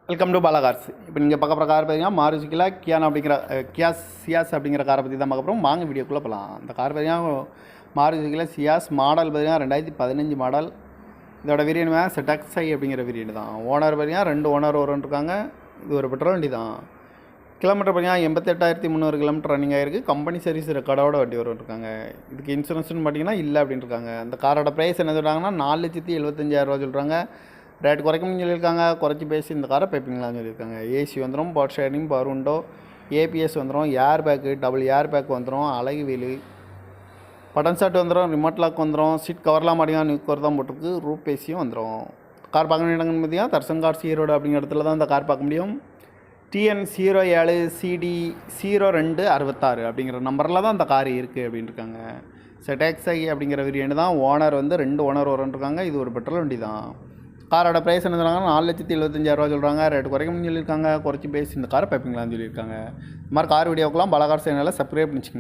Welcome to Bala cars. இப்போ நீங்கள் பார்க்க போகிற கார் பார்த்தீங்கன்னா மாருதியில் கியா சியாஸ் அப்படிங்கிற காரை பற்றி தான் பார்க்க போகிறோம். வாங்க வீடியோக்குள்ளே போகலாம். இந்த கார் பார்த்தீங்கன்னா மாருதியில் சியாஸ் மாடல் பார்த்தீங்கன்னா 2015 மாடல். இதோட வேரியன்ட் செட்டாக்ஸை அப்படிங்கிற வேரியன்ட் தான். ஓனர் பார்த்தீங்கன்னா 2 ஓனர் இருக்காங்க. இது ஒரு பெட்ரோல் வண்டி தான். கிலோமீட்டர் பார்த்தீங்கன்னா 88,300 கிலோமீட்டர் ரன்னிங் ஆகிருக்கு. கம்பெனி சர்வீஸ் ரெக்கார்டோட வண்டி இருக்காங்க. இதுக்கு இன்சூரன்ஸ்னு பார்த்தீங்கன்னா இல்லை அப்படின்னு இருக்காங்க. அந்த காரோட ப்ரைஸ் என்ன சொல்கிறாங்கன்னா 4,75,000 சொல்கிறாங்க. ரேட் குறைக்கணும்னு சொல்லியிருக்காங்க. குறைச்சி பேசி இந்த காரை பேப்பிங்களான்னு சொல்லியிருக்காங்க. ஏசி வந்துடும், power steering, power window, ABS வந்துடும், air bag, double air bag வந்துடும், அழகு வீலு, பட்டன் ஷாட் வந்துடும், ரிமோட் லாக் வந்துடும், சீட் கவர்லாம் மாட்டிங்கன்னா நியூ கவர் தான் போட்டிருக்கு, ரூப் ஏசியும் வந்துடும். கார் பார்க்க வேண்டிய இடங்கன்னு பார்த்தீங்கன்னா தர்சன் கார்ஸ் ஈரோடு அப்படிங்கிற இடத்துல தான் இந்த கார் பார்க்க முடியும். TN 07CD 0266 அப்படிங்கிற நம்பரில் தான் இந்த கார் இருக்குது அப்படின்னு இருக்காங்க. செட்டாக்ஸை அப்படிங்கிற வேரியன்ட் தான். ஓனர் வந்து 2 ஓனர் இருக்காங்க. இது ஒரு பெட்ரோல் வண்டி தான். காரோட ப்ரைஸ் என்ன சொல்கிறாங்கன்னா 4,75,000 சொல்கிறாங்க. ரேட்டு குறைக்கணும்னு சொல்லியிருக்காங்க. குறைச்சி பேசி இந்த காரை பைப்பிங்களான்னு சொல்லியிருக்காங்க. இந்த மாதிரி கார் வீடியோக்கெல்லாம் பாலா கார் சேனலில் சப்ஸ்கிரைப் பண்ணிச்சுக்கோங்க.